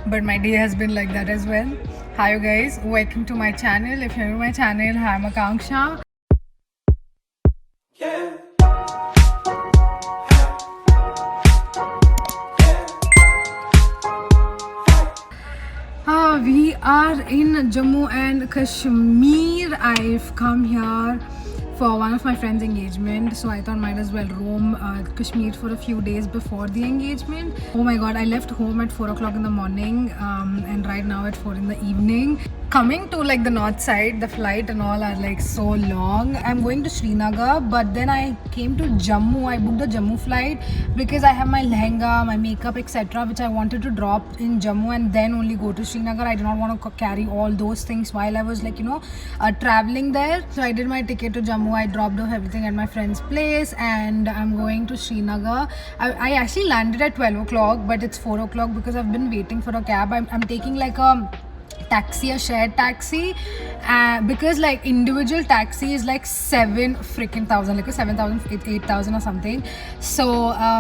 but my day has been like that as well. Hi you guys, welcome to my channel. If you're new to my channel, hi, I'm Akanksha. We are in Jammu and Kashmir. I've come here for one of my friend's engagement, so I thought might as well roam Kashmir for a few days before the engagement. Oh my god, I left home at 4 o'clock in the morning and right now at 4 in the evening. Coming to like the north side, the flight and all are like so long. I'm going to Srinagar, but then I came to Jammu. I booked the Jammu flight because I have my lehenga, my makeup, etc., which I wanted to drop in Jammu and then only go to Srinagar. I did not want to carry all those things while I was traveling there. So I did my ticket to Jammu. I dropped off everything at my friend's place and I'm going to Srinagar. I actually landed at 12 o'clock, but it's 4 o'clock because I've been waiting for a cab. I'm taking like a taxi, a shared taxi, because like individual taxi is like 7 freaking thousand, like 7,000, 8,000 or something. So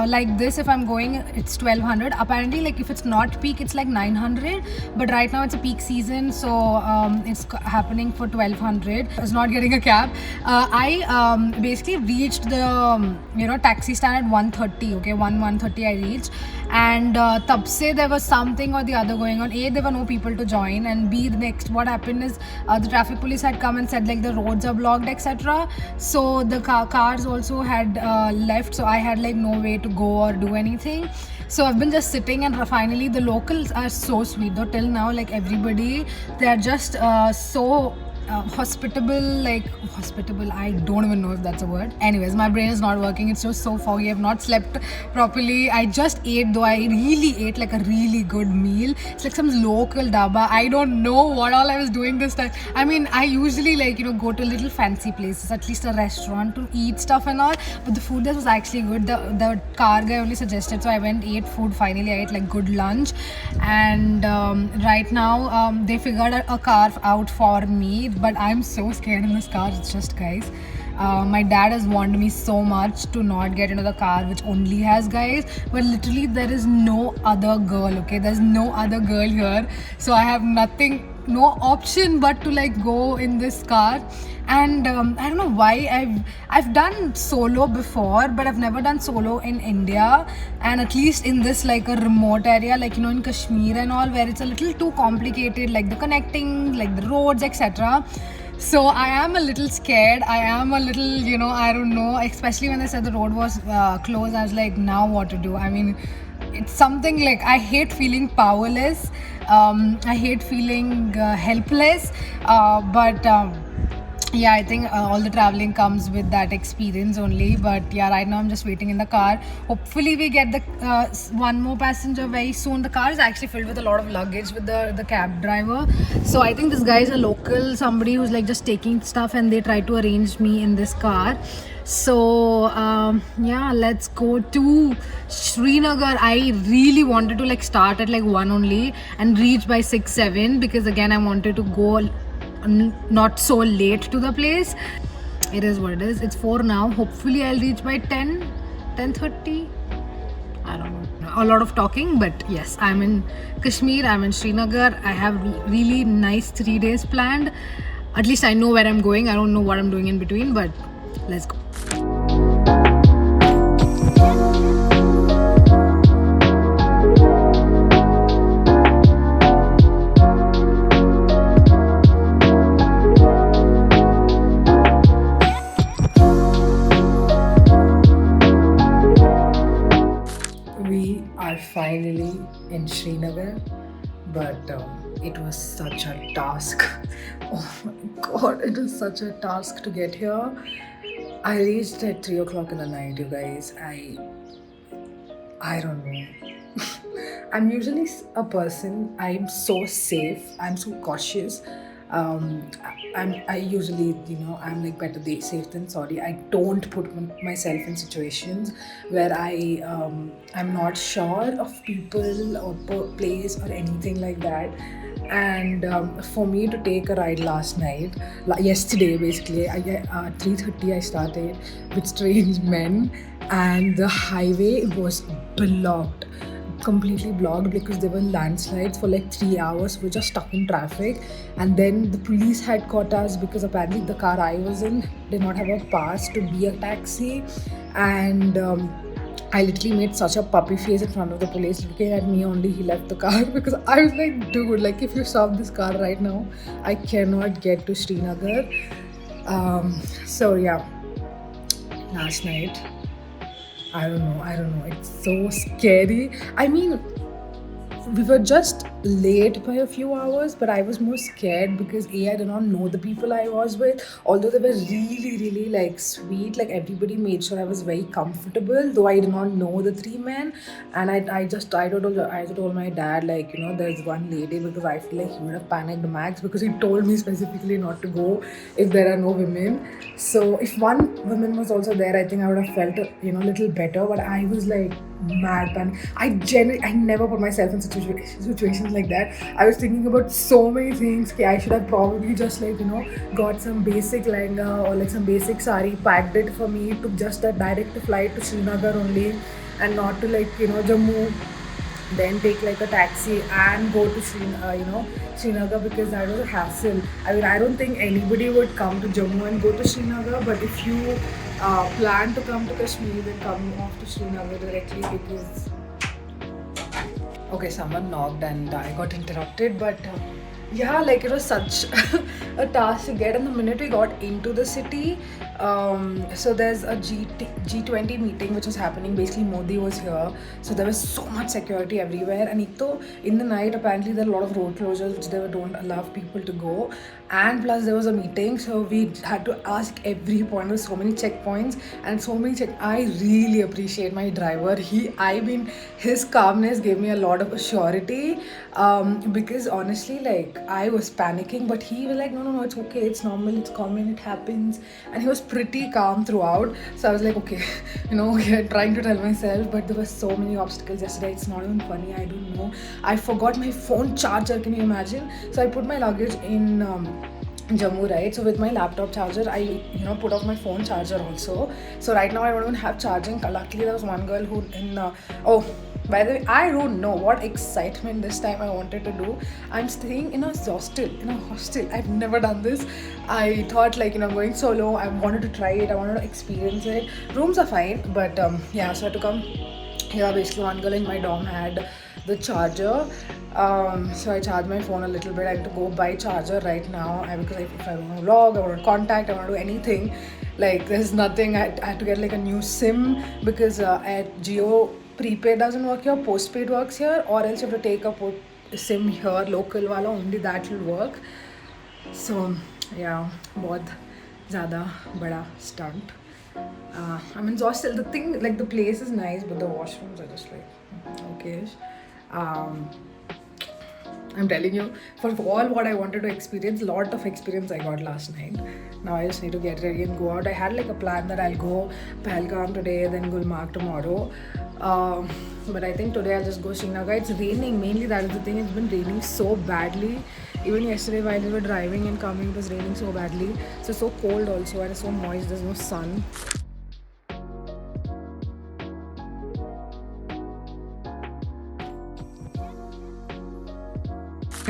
like this, if I'm going, it's 1,200. Apparently, like if it's not peak, it's like 900. But right now it's a peak season, so it's happening for 1,200. I was not getting a cab. I basically reached the taxi stand at 1:30. Okay, 1:30 I reached, and tab se there was something or the other going on. A, there were no people to join, and B, the next what happened is the traffic police had come and said like the roads are blocked, etc. So the cars also had left, so I had like no way to go or do anything. So I've been just sitting, and finally the locals are so sweet though. Till now, like everybody, they are just so hospitable. I don't even know if that's a word. Anyways, my brain is not working. It's just so foggy. I've not slept properly. I just ate though. I really ate like a really good meal. It's like some local dhaba. I don't know what all I was doing this time. I mean, I usually go to little fancy places, at least a restaurant, to eat stuff and all, but the food there was actually good. The car guy only suggested, so I went, ate food. Finally I ate like good lunch, and right now they figured a car out for me, but I'm so scared in this car. It's just, guys, my dad has warned me so much to not get into the car which only has guys, but literally there is no other girl. Okay, there's no other girl here, so I have no option but to like go in this car. And I don't know why. I've done solo before, but I've never done solo in India, and at least in this like a remote area, like in Kashmir and all, where it's a little too complicated, like the connecting, like the roads, etc. So I am a little scared. I am a little, I don't know, especially when they said the road was closed. I was like, now what to do? I mean, it's something like I hate feeling powerless. I hate feeling helpless. But yeah, I think all the traveling comes with that experience only. But yeah, right now I'm just waiting in the car. Hopefully we get the one more passenger very soon. The car is actually filled with a lot of luggage with the cab driver. So I think this guy is a local, somebody who's like just taking stuff, and they try to arrange me in this car. So yeah, let's go to Srinagar. I really wanted to like start at like 1 only and reach by 6, 7, because again I wanted to go not so late to the place. It is what it is. It's 4 now. Hopefully I'll reach by 10, 10:30. I don't know. A lot of talking, but yes, I'm in Kashmir. I'm in Srinagar. I have really nice 3 days planned. At least I know where I'm going. I don't know what I'm doing in between, but let's go. Finally in Srinagar, but it was such a task. Oh my god, it was such a task to get here. I reached at 3 o'clock in the night, you guys. I don't know. I'm usually a person, I'm so safe, I'm so cautious. I usually, I'm like better safe than sorry. I don't put myself in situations where I'm not sure of people or place or anything like that. And for me to take a ride yesterday basically, at 3:30 I started with strange men, and the highway was blocked. completely blocked because there were landslides for like 3 hours. We were just stuck in traffic, and then the police had caught us because apparently the car I was in did not have a pass to be a taxi, and I literally made such a puppy face in front of the police, looking at me only. He left the car because I was like, dude, like if you stop this car right now, I cannot get to Srinagar. So yeah, last night, I don't know. It's so scary. I mean, we were just late by a few hours, but I was more scared because I did not know the people I was with. Although they were really, really like sweet, like everybody made sure I was very comfortable. Though I did not know the three men, and I told my dad, like, you know, there's one lady, because I feel like he would have panicked max because he told me specifically not to go if there are no women. So if one woman was also there, I think I would have felt a little better. But I was like mad panic. I never put myself in situations like that. I was thinking about so many things. Okay, I should have probably just got some basic lehenga or like some basic sari, packed it for me, took just that direct flight to Srinagar only, and not to Jammu, then take like a taxi and go to Srinagar, because that was a hassle. I mean, I don't think anybody would come to Jammu and go to Srinagar, but if you plan to come to Kashmir, then come off to Srinagar directly, because okay, someone knocked and I got interrupted, but yeah, like it was such a task to get. And the minute we got into the city, so there's a G20 meeting which was happening. Basically, Modi was here, so there was so much security everywhere. And in the night, apparently there are a lot of road closures which they don't allow people to go. And plus there was a meeting, so we had to ask every point. There were so many checkpoints and so many I really appreciate my driver. His calmness gave me a lot of surety, because honestly, like, I was panicking, but he was like, no, it's okay, it's normal, it's common, it happens. And he was pretty calm throughout. So I was like, okay, yeah, trying to tell myself, but there were so many obstacles yesterday. It's not even funny. I don't know. I forgot my phone charger. Can you imagine? So I put my luggage in Jammu, right? So with my laptop charger, I put off my phone charger also. So right now I don't even have charging. Luckily there was one girl who by the way, I don't know what excitement this time I wanted to do. I'm staying in a hostel. I've never done this. I thought, like, going solo. I wanted to try it. I wanted to experience it. Rooms are fine, but yeah. So I had to come here. Basically, one girl in my dorm had the charger. So I charged my phone a little bit. I have to go buy charger right now, because if I want to vlog, I want to contact, I want to do anything, like, there's nothing. I had to get like a new SIM, because at Jio, prepaid doesn't work here, postpaid works here, or else you have to take a SIM here, local wala, only that will work. So yeah, बहुत ज़्यादा बड़ा stunt. I'm exhausted. The thing, like, the place is nice, but the washrooms are just like okay. I'm telling you, for all what I wanted to experience, lot of experience I got last night. Now I just need to get ready and go out. I had like a plan that I'll go Pahalgam today, then Gulmarg tomorrow. But I think today I'll just go Srinagar. It's raining, mainly that is the thing. It's been raining so badly. Even yesterday while we were driving and coming, it was raining so badly. So it's so cold also, and it's so moist, there's no sun.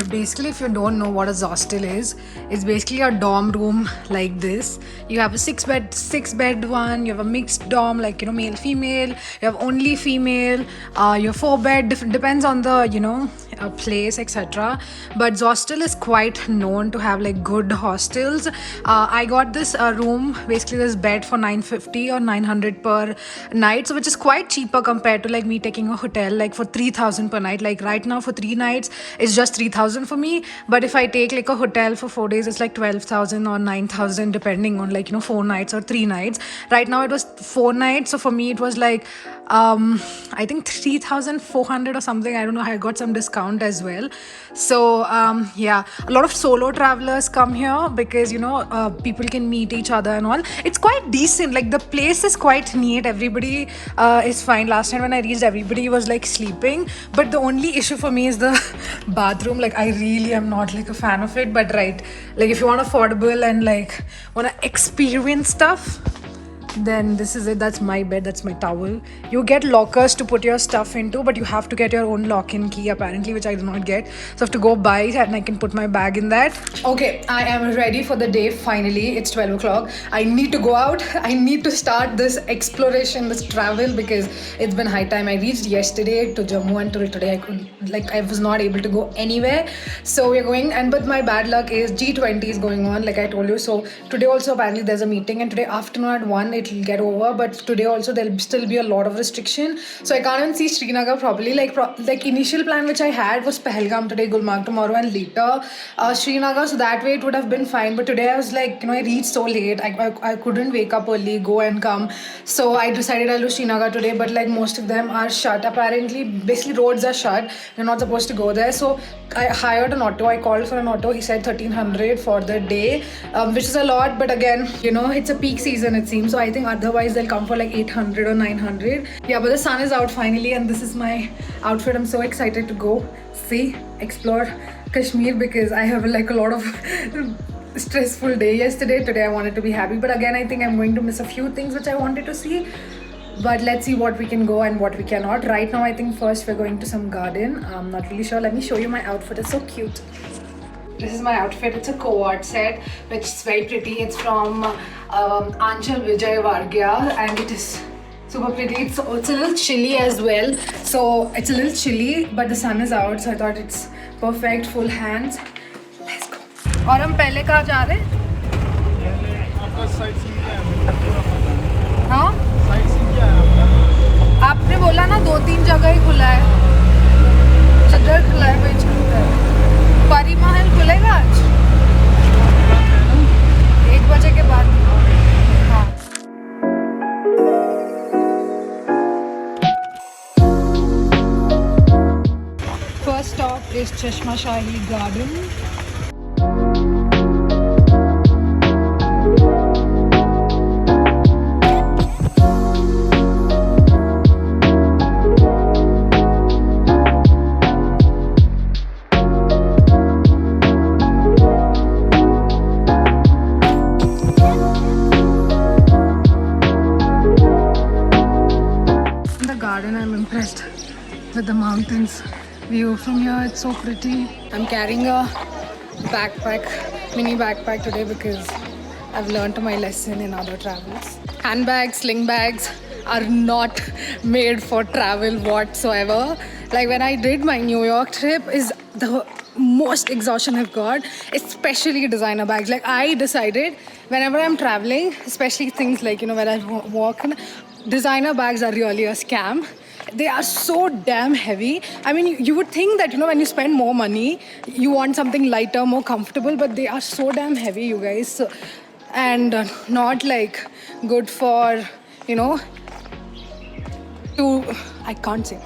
Basically, if you don't know what a hostel is, it's basically a dorm room like this. You have a six bed one. You have a mixed dorm, like, male female. You have only female. You have 4 bed. Depends on the place, etc. But hostel is quite known to have like good hostels. I got this room, basically this bed, for 950 or 900 per night, so which is quite cheaper compared to like me taking a hotel like for 3000 per night. Like right now for 3 nights it's just 3000 for me, but if I take like a hotel for 4 days, it's like 12,000 or 9,000 depending on 4 nights or 3 nights. Right now it was 4 nights, so for me it was like I think 3,400 or something. I don't know, I got some discount as well. So yeah, a lot of solo travelers come here because people can meet each other and all. It's quite decent, like the place is quite neat. Everybody is fine. Last time when I reached, everybody was like sleeping, but the only issue for me is the bathroom. Like, I really am not like a fan of it, but right, like if you want affordable and like want to experience stuff, Then this is it. That's my bed. That's my towel. You get lockers to put your stuff into, but you have to get your own lock-in key apparently, which I do not get. So I have to go buy it and I can put my bag in that. Okay, I am ready for the day finally. It's 12 o'clock. I need to go out. I need to start this exploration, this travel, because it's been high time. I reached yesterday to Jammu and till today I was not able to go anywhere. So we're going, and but my bad luck is G20 is going on, like I told you. So today also apparently there's a meeting, and today afternoon at 1 it'll get over, but today also there'll still be a lot of restriction, so I can't even see Srinagar properly. Like initial plan which I had was Pahalgam today, Gulmarg tomorrow, and later Srinagar, so that way it would have been fine. But today I was like, I reached so late, I couldn't wake up early, go and come, so I decided I'll do Srinagar today. But like most of them are shut apparently, basically roads are shut, you're not supposed to go there. So I hired an auto, I called for an auto, he said 1300 for the day, which is a lot, but again, it's a peak season it seems, so I think otherwise they'll come for like 800 or 900. Yeah, but the sun is out finally, and this is my outfit. I'm so excited to go see, explore Kashmir, because I have like a lot of stressful day yesterday. Today I wanted to be happy, but again I think I'm going to miss a few things which I wanted to see. But let's see what we can go and what we cannot. Right now I think first we're going to some garden. I'm not really sure. Let me show you my outfit. It's so cute. This is my outfit. It's a co-ord set, which is very pretty. It's from Anchal Vijay Vargya, and it is super pretty. It's a little chilly as well. So it's a little chilly, but the sun is out, so I thought it's perfect. Full hands. Let's go. और हम पहले कहाँ जा रहे हैं? हाँ? आपने बोला ना 2-3 जगह ही खुला है. जिधर खुला है वही चलता है. परी महल खुलेगा आज 1 बजे के बाद. हाँ. First stop is Chashma Shahi Garden. With the mountains view from here, it's so pretty. I'm carrying a backpack, mini backpack today, because I've learned my lesson in other travels. Handbags, sling bags are not made for travel whatsoever. Like when I did my New York trip, is the most exhaustion I've got, especially designer bags. Like I decided whenever I'm traveling, especially things like, when I walk, designer bags are really a scam. They are so damn heavy. I mean, you would think that, when you spend more money, you want something lighter, more comfortable, but they are so damn heavy, you guys. So, and not like good for, I can't say.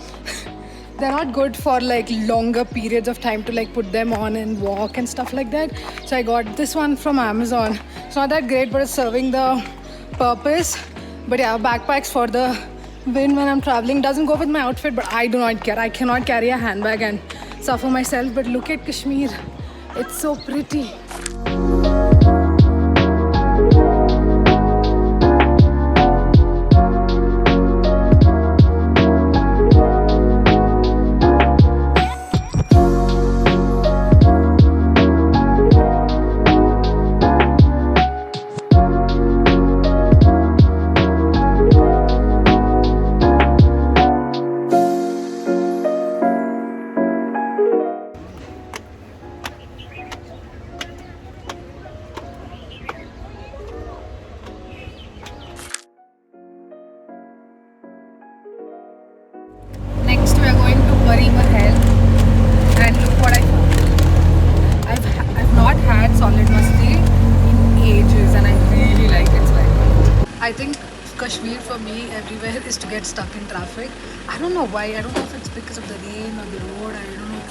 They're not good for like longer periods of time to like put them on and walk and stuff like that. So I got this one from Amazon. It's not that great, but it's serving the purpose. But yeah, backpacks for the win when I'm traveling. Doesn't go with my outfit, but I do not care. I cannot carry a handbag and suffer myself. But look at Kashmir. It's so pretty. I think Kashmir for me everywhere is to get stuck in traffic. I don't know why. I don't know if it's because of the rain or the road. I don't know.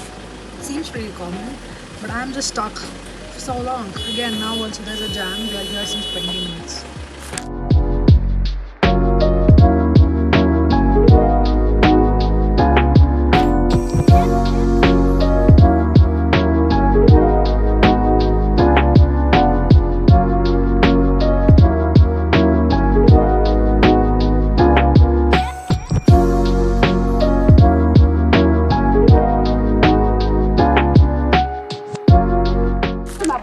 It seems pretty common, but I'm just stuck for so long. Again, now also there's a jam. We are here since 20 minutes.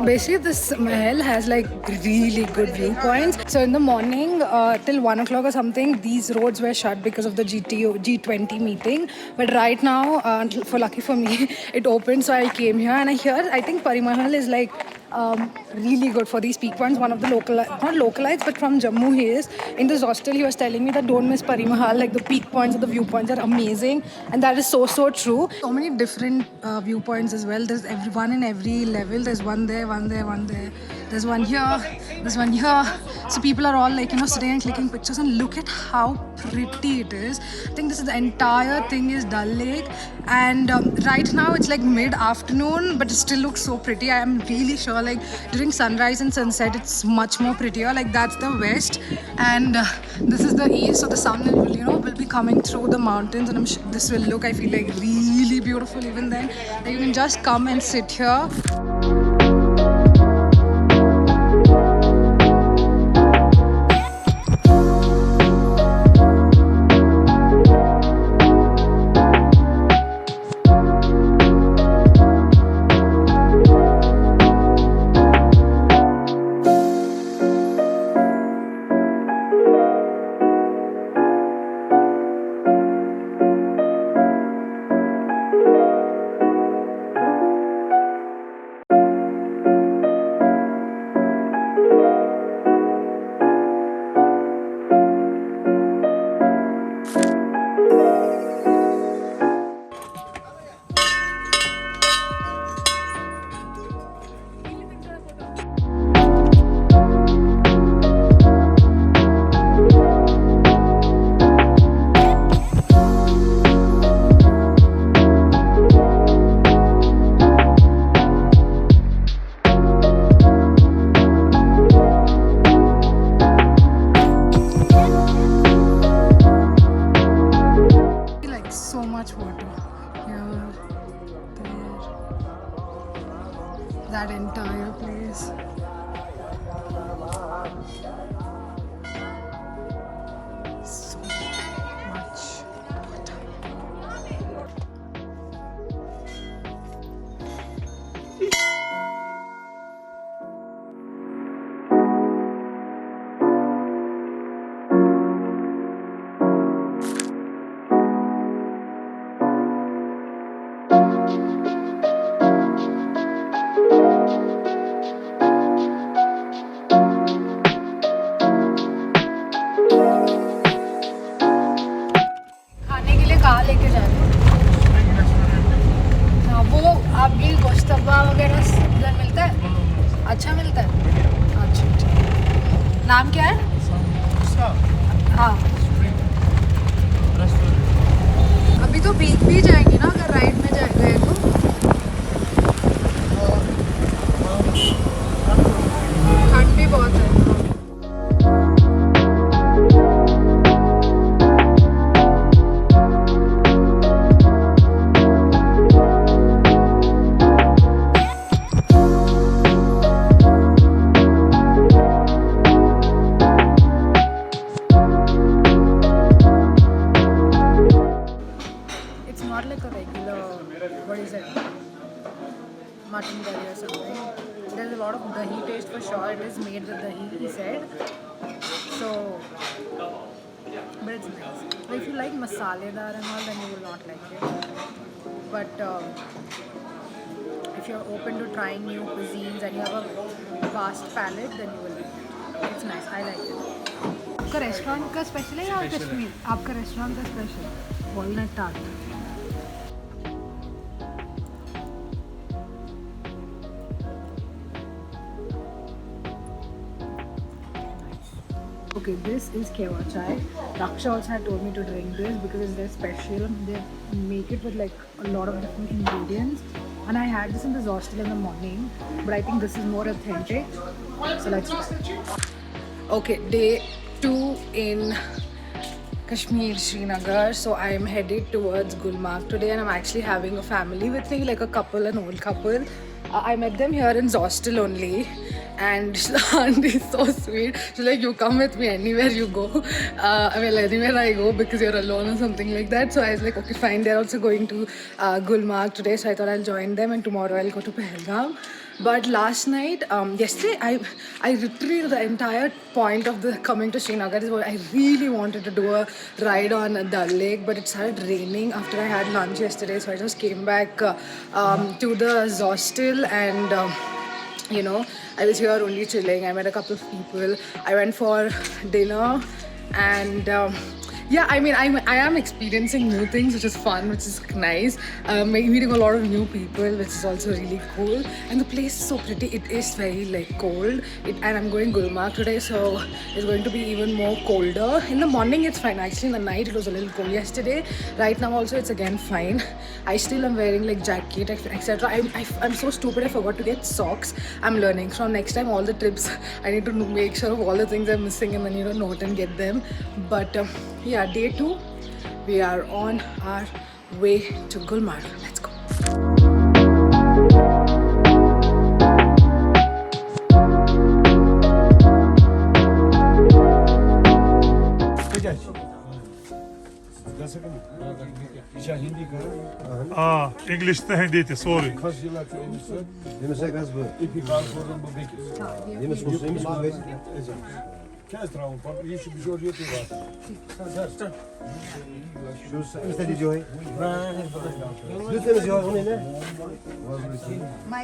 Basically, this mahal has like really good viewpoints. So in the morning till 1 o'clock or something, these roads were shut because of the G20 meeting. But right now, for lucky for me, it opened. So I came here, and I think Pari Mahal is like really good for these peak points. One of the not localites, but from Jammu he is. In this hostel, he was telling me that don't miss Pari Mahal. Like the peak points or the viewpoints are amazing, and that is so true. So many different viewpoints as well. There's one in every level. There's one there, one there, one there. There's one here. There's one here. So people are all like sitting and clicking pictures, and look at how pretty it is. I think this is the entire thing is Dal Lake, and right now it's like mid-afternoon, but it still looks so pretty. I am really sure like during sunrise and sunset it's much more prettier. Like that's the west, and this is the east. So the sun will be coming through the mountains, and I'm sure this will look, I feel like, really beautiful even then. Like, you can just come and sit here. That entire place. So much water. कहाँ लेके जा रहे हो? हाँ, वो अभी गोश्तबा वगैरह उधर मिलता है? अच्छा मिलता है? अच्छा। नाम क्या है? हाँ। अभी तो भीग भी जाएंगे ना अगर राइड में गए तो? ठंड भी बहुत है। Mutton curry or something. There's a lot of dahi taste for sure. It is made with dahi, he said. So, but it's nice. But if you like masaledar and all, then you will not like it. But if you're open to trying new cuisines and you have a vast palate, then you will like it. It's nice. I like it. आपका restaurant का special है या कश्मीर? आपका restaurant का special walnut tart. Okay, this is kewa chai. Raksha also had told me to drink this because it's their special. They make it with like a lot of different ingredients. And I had this in this hostel in the morning, but I think this is more authentic. So let's try. Okay, day 2 in Kashmir, Srinagar. So I'm headed towards Gulmarg today, and I'm actually having a family with me, like a couple, an old couple. I met them here in hostel only, and the aunt is so sweet. She's like, you come with me anywhere you go. Anywhere I go because you're alone or something like that. So I was like, okay, fine. They're also going to Gulmarg today, so I thought I'll join them, and tomorrow I'll go to Pahalgam. But last night, yesterday, I retrieved the entire point of the coming to Srinagar. Is what I really wanted to do a ride on Dal Lake, but it started raining after I had lunch yesterday, so I just came back to the hostel and. I was here only chilling. I met a couple of people. I went for dinner, and yeah, I am experiencing new things, which is fun, which is nice. Meeting a lot of new people, which is also really cool. And the place is so pretty. It is very like cold. And I'm going Gulmarg today, so it's going to be even more colder. In the morning, it's fine. Actually, in the night, it was a little cold yesterday. Right now, also, it's again fine. I still am wearing like jacket, etc. I'm so stupid. I forgot to get socks. I'm learning. So next time, all the trips, I need to make sure of all the things I'm missing and then note and get them. But yeah, day 2, we are on our way to Gulmarg. Let's go. English to Hindi te sorry. My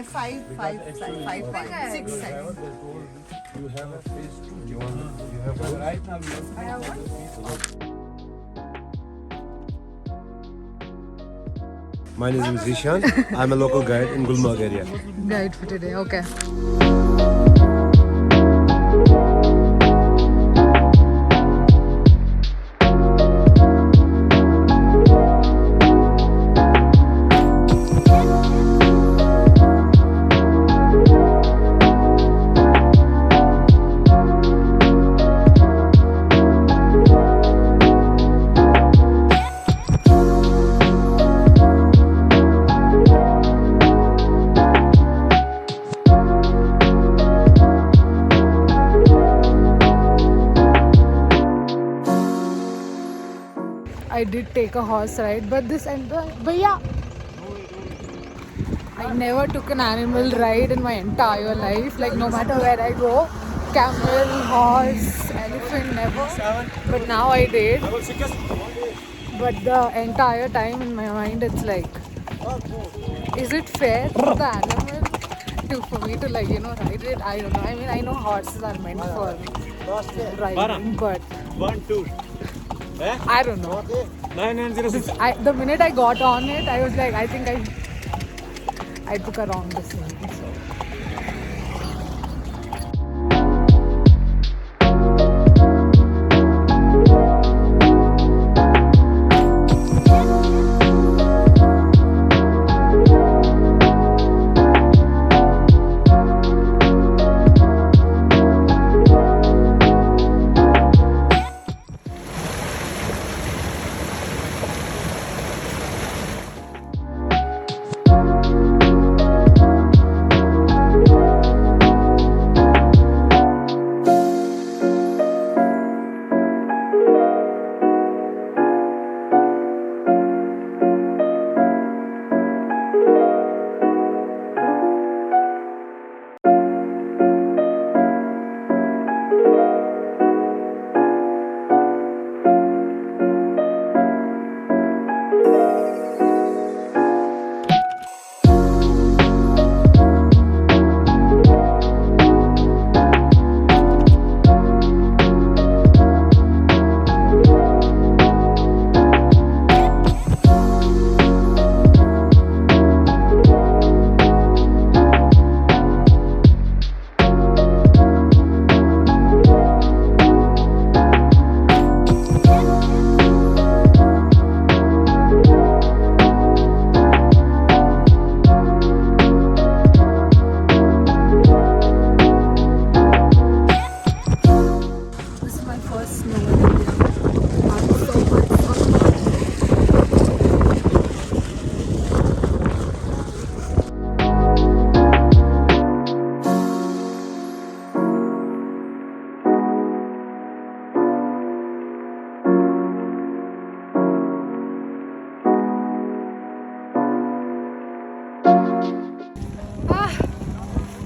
5.6. You have a face too. You have one? Right now I have one. My name is Zishan. I'm a local guide in Gulmarg area. Guide for today, okay. I did take a horse ride, but yeah, I never took an animal ride in my entire life. Like no matter where I go, camel, horse, elephant, never. But now I did. But the entire time in my mind, it's like, is it fair for the animal for me to ride it? I don't know. I mean, I know horses are meant for riding, but I don't know. 9906. The minute I got on it, I was like, I think I took a wrong decision. So.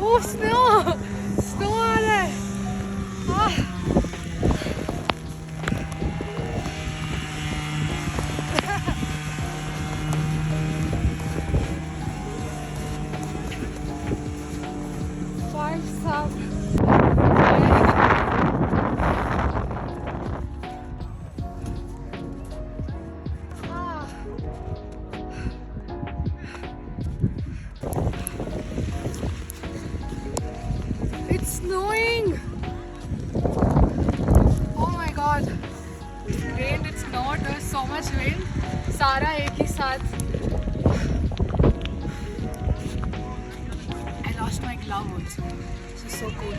Oh, snow! Snow आ रहा है. Ah. It's snowing! Oh my god! It rained, it snowed, there was so much wind. सारा एक ही साथ. I lost my glove also. This is so cool.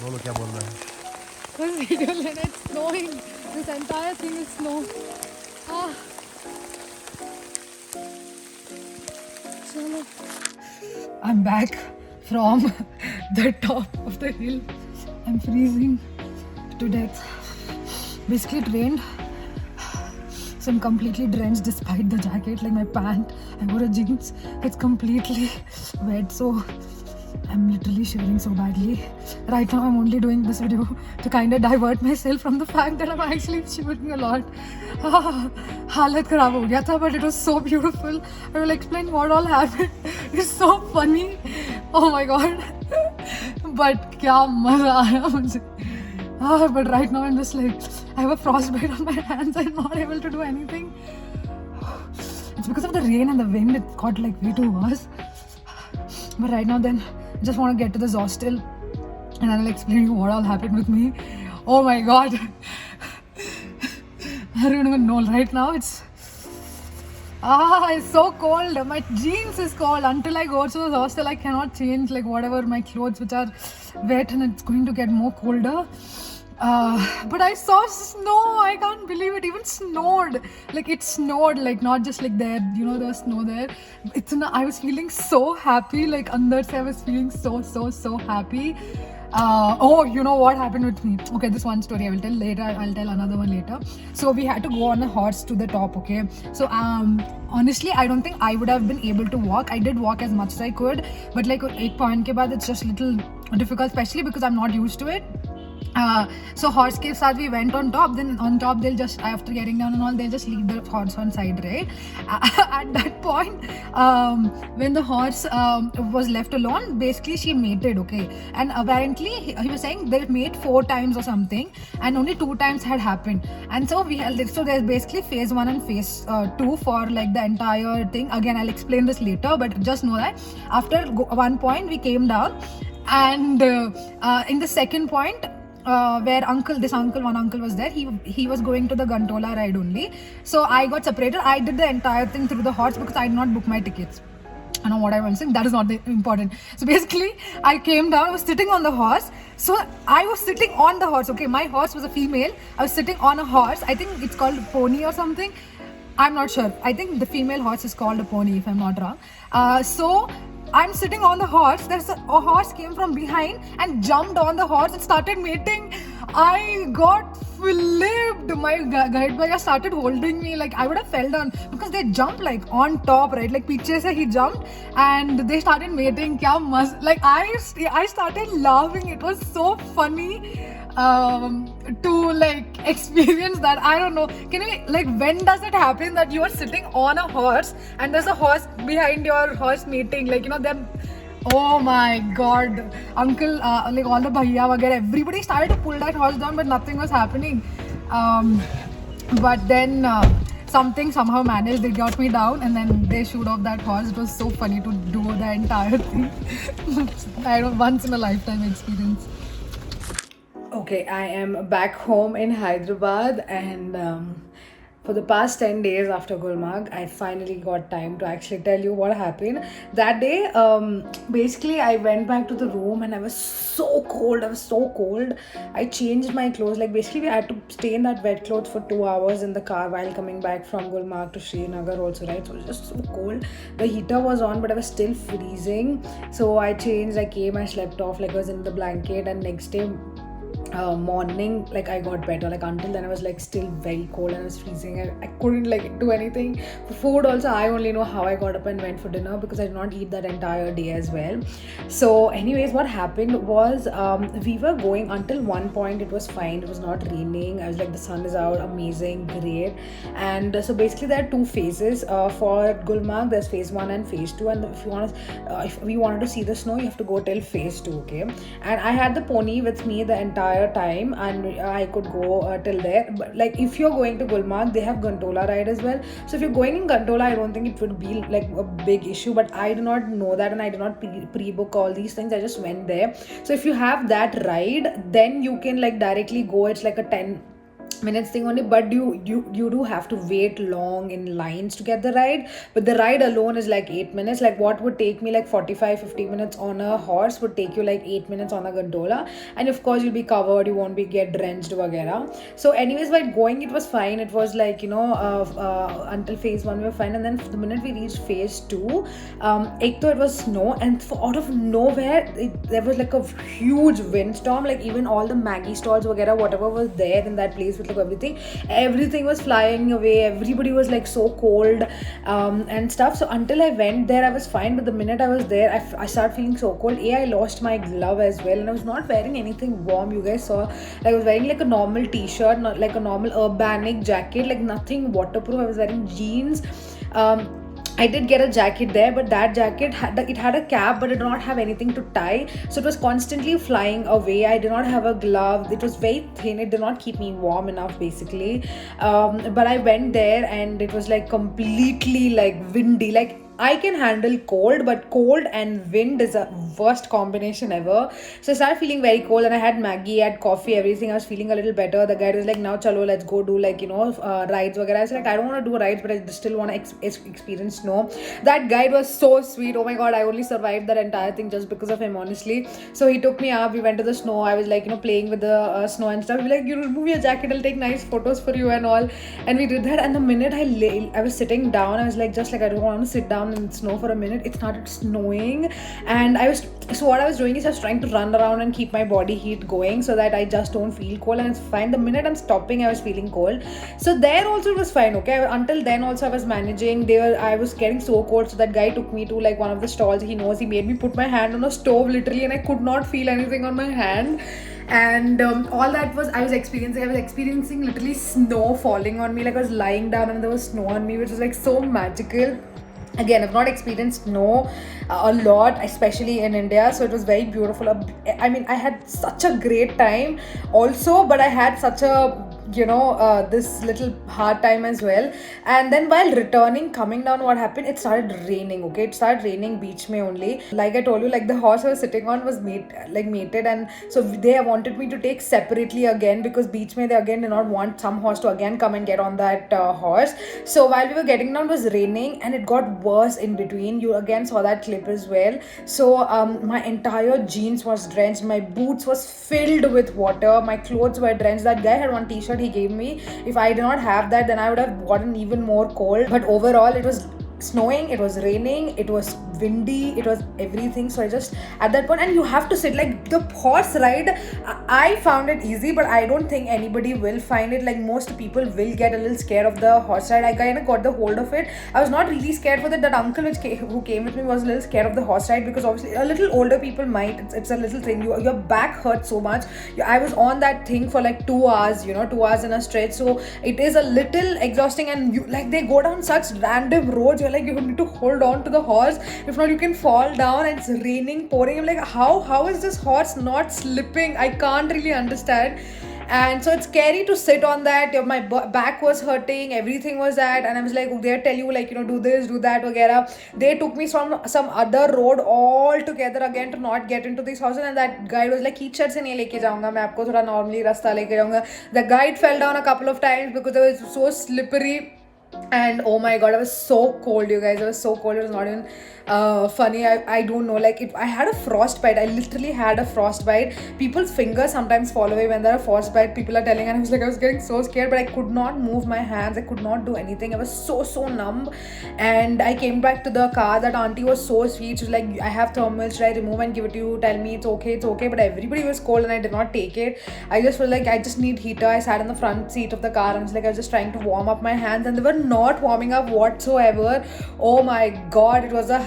बोलो क्या बोल रहा है? This video लेना, it's snowing. This entire thing is snow. Ah. Chalo. I'm back from the top of the hill. I'm freezing to death. Basically, it rained. So I'm completely drenched despite the jacket. Like my pant, I wore a jeans. It's completely wet. So I'm literally shivering so badly. Right now I'm only doing this video to kind of divert myself from the fact that I'm actually shivering a lot. हालत खराब हो गया था, but it was so beautiful. I will explain what all happened. It's so funny. Oh my god. But क्या मजा आया मुझे. But right now I'm just like, I have a frostbite on my hands. I'm not able to do anything. It's because of the rain and the wind. It got like way too worse. But right now then, I just want to get to this hostel and I'll explain you what all happened with me. Oh my god. I don't even know. Right now it's so cold. My jeans is cold. Until I go to the hostel, I cannot change like whatever my clothes which are wet, and it's going to get more colder. But I saw snow. I can't believe it. Even snowed. Like it snowed. Like not just like there. You know, there was snow there. I was feeling so happy. Like under se I was feeling so happy. Oh, you know what happened with me? Okay, this one story I will tell later. I'll tell another one later. So we had to go on a horse to the top. Okay. So honestly, I don't think I would have been able to walk. I did walk as much as I could, but like एक point के बाद it's just little difficult, especially because I'm not used to it. So horse के साथ we went on top. Then on top they'll just, after getting down and all, they'll just leave the horse on side, right? At that point, when the horse was left alone, basically she mated, okay? And apparently he was saying they mate 4 times or something, and only 2 times had happened. And so so there's basically phase 1 and phase 2 for like the entire thing. Again, I'll explain this later, but just know that after one point we came down, and in the second point, where one uncle was there, he was going to the Gantola ride only. So I got separated. I did the entire thing through the horse because I did not book my tickets. I know what I was saying. That is not important. So basically, I came down. I was sitting on the horse. So I was sitting on the horse. Okay, my horse was a female. I was sitting on a horse. I think it's called a pony or something. I'm not sure. I think the female horse is called a pony, if I'm not wrong. So I'm sitting on the horse. There's a horse came from behind and jumped on the horse and started mating. I got flipped. My guide bhaiya started holding me. Like I would have fell down because they jumped like on top, right? Like piche se he jumped and they started mating. Kya like I started laughing. It was so funny to like experience that. I don't know. Can you like, when does it happen that you are sitting on a horse and there's a horse behind your horse mating? Like, you know, them. Oh my god, uncle, like all the bhaiya vagara, everybody started to pull that horse down, but nothing was happening. But then something somehow managed. They got me down and then they shoot off that horse. It was so funny to do the entire thing. I don't know, once in a lifetime experience. Okay, I am back home in Hyderabad, and For the past 10 days after Gulmarg, I finally got time to actually tell you what happened. That day, basically, I went back to the room and I was so cold. I was so cold. I changed my clothes. Like, basically, we had to stay in that wet clothes for 2 hours in the car while coming back from Gulmarg to Srinagar, also, right? So it was just so cold. The heater was on, but I was still freezing. So I changed, I came, I slept off, like, I was in the blanket, and next day, morning, like I got better. Like until then I was like still very cold and I was freezing. I couldn't like do anything. For food also, I only know how I got up and went for dinner because I did not eat that entire day as well. So anyways, what happened was we were going until one point. It was fine, it was not raining. I was like, the sun is out, amazing, great. And so basically there are two phases for Gulmarg. There's phase 1 and phase 2, and if we wanted to see the snow, you have to go till phase 2. Okay, and I had the pony with me the entire time and I could go till there. But like if you're going to Gulmarg, they have gondola ride as well. So if you're going in gondola, I don't think it would be like a big issue, but I do not know that and I did not pre-book all these things. I just went there. So if you have that ride, then you can like directly go. It's like a 10 minutes thing only, but you do have to wait long in lines to get the ride. But the ride alone is like 8 minutes. Like what would take me like 45-50 minutes on a horse would take you like 8 minutes on a gondola, and of course you'll be covered, you won't be get drenched vagera. So anyways, while going it was fine. It was like until phase 1 we were fine, and then the minute we reached phase 2, ek it was snow, and out of nowhere there was like a huge windstorm. Like even all the Maggie stalls vagera, whatever was there in that place with everything was flying away. Everybody was like so cold and stuff. So until I went there I was fine, but the minute I was there I started feeling so cold. I lost my glove as well, and I was not wearing anything warm. You guys saw, like I was wearing like a normal t-shirt, not like a normal urbanic jacket, like nothing waterproof. I was wearing jeans. I did get a jacket there, but that jacket had a cap, but it did not have anything to tie, so it was constantly flying away. I did not have a glove. It was very thin. It did not keep me warm enough, basically. But I went there, and it was like completely like windy. Like I can handle cold, but cold and wind is a worst combination ever. So I started feeling very cold, and I had Maggie, I had coffee, everything. I was feeling a little better. The guy was like, now chalo, let's go do like, rides. I was like, I don't want to do rides, but I still want to experience snow. That guide was so sweet. Oh my god, I only survived that entire thing just because of him, honestly. So he took me up, we went to the snow. I was like, playing with the snow and stuff. He was like, you remove your jacket, I'll take nice photos for you and all. And we did that, and the minute I was sitting down, I was like, just like I don't want to sit down in snow for a minute. It started snowing, and what I was doing is I was trying to run around and keep my body heat going so that I just don't feel cold, and it's fine. The minute I'm stopping, I was feeling cold. So there also it was fine, okay. Until then also I was managing. I was getting so cold, so that guy took me to like one of the stalls. He made me put my hand on a stove literally, and I could not feel anything on my hand. And all that was I was experiencing literally snow falling on me. Like I was lying down and there was snow on me, which was like so magical. Again, I've not experienced snow a lot, especially in India, so it was very beautiful. I mean, I had such a great time also, but I had such a this little hard time as well. And then while returning, coming down, what happened, it started raining. Okay, it started raining beach mein only. Like I told you, like the horse I was sitting on was mated, and so they wanted me to take separately again, because beach mein they again did not want some horse to again come and get on that horse. So while we were getting down, it was raining, and it got worse in between. You again saw that clip as well. So my entire jeans was drenched, my boots was filled with water, my clothes were drenched. That guy had one t-shirt he gave me. If I did not have that, then I would have gotten even more cold. But overall, it was snowing, it was raining, it was windy, it was everything. So I just at that point, and you have to sit like the horse ride. I found it easy, but I don't think anybody will find it. Like most people will get a little scared of the horse ride. I kind of got the hold of it. I was not really scared for that. That uncle who came with me was a little scared of the horse ride, because obviously a little older people might. It's a little thing. Your back hurts so much. I was on that thing for like 2 hours, 2 hours in a stretch. So it is a little exhausting, and you like they go down such random roads. You're like, you need to hold on to the horse, if not you can fall down. It's raining, pouring. I'm like, how is this horse not slipping? I can't really understand. and so it's scary to sit on that. My back was hurting, everything was that, and I was like, they tell you like, do this, do that, वगैरह. They took me from some other road all together again to not get into these houses, and that guide was like, कीचड़ से नहीं लेके जाऊंगा मैं आपको, थोड़ा normally रास्ता लेके जाऊंगा. The guide fell down a couple of times because it was so slippery. And oh my god, I was so cold, you guys. I was so cold. It was not even funny. I don't know. Like I had a frostbite. I literally had a frostbite. People's fingers sometimes fall away when there are frostbite. People are telling, and I was like, I was getting so scared, but I could not move my hands. I could not do anything. I was so numb. And I came back to the car. That auntie was so sweet. She was like, I have thermals. Should I remove and give it to you? Tell me it's okay. It's okay. But everybody was cold, and I did not take it. I just felt like I just need heater. I sat in the front seat of the car, and I was like, I was just trying to warm up my hands, and they were not warming up whatsoever. Oh my god, it was a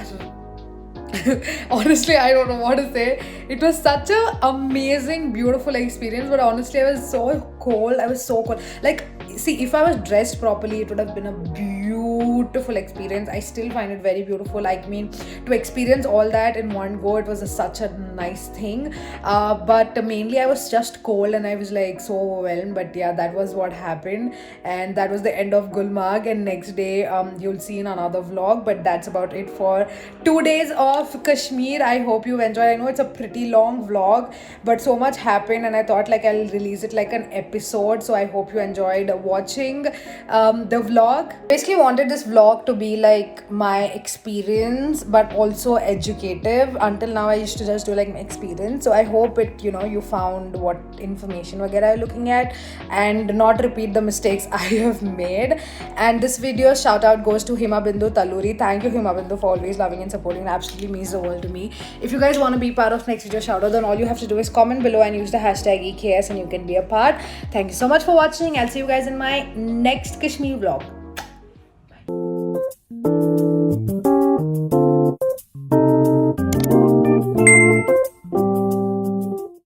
honestly, I don't know what to say. It was such a amazing, beautiful experience, but honestly, I was so cold. I was so cold. Like, see, if I was dressed properly, it would have been a beautiful experience. I still find it very beautiful. I mean, to experience all that in one go, it was such a nice thing. But mainly, I was just cold and I was like so overwhelmed. But yeah, that was what happened, and that was the end of Gulmarg. And next day, you'll see in another vlog. But that's about it for 2 days of Kashmir. I hope you enjoyed. I know it's a pretty long vlog, but so much happened, and I thought like I'll release it like an episode. So I hope you enjoyed watching the vlog. Basically wanted this vlog to be like my experience but also educative. Until now I used to just do like my experience, so I hope it, you found what information वगैरह you're looking at and not repeat the mistakes I have made. And this video shout out goes to Hima Bindu Taluri. Thank you, Hima Bindu, for always loving and supporting. It absolutely means the world to me. If you guys want to be part of next video shout out, then all you have to do is comment below and use the hashtag EKS and you can be a part. Thank you so much for watching. I'll see you guys in my next Kashmir vlog.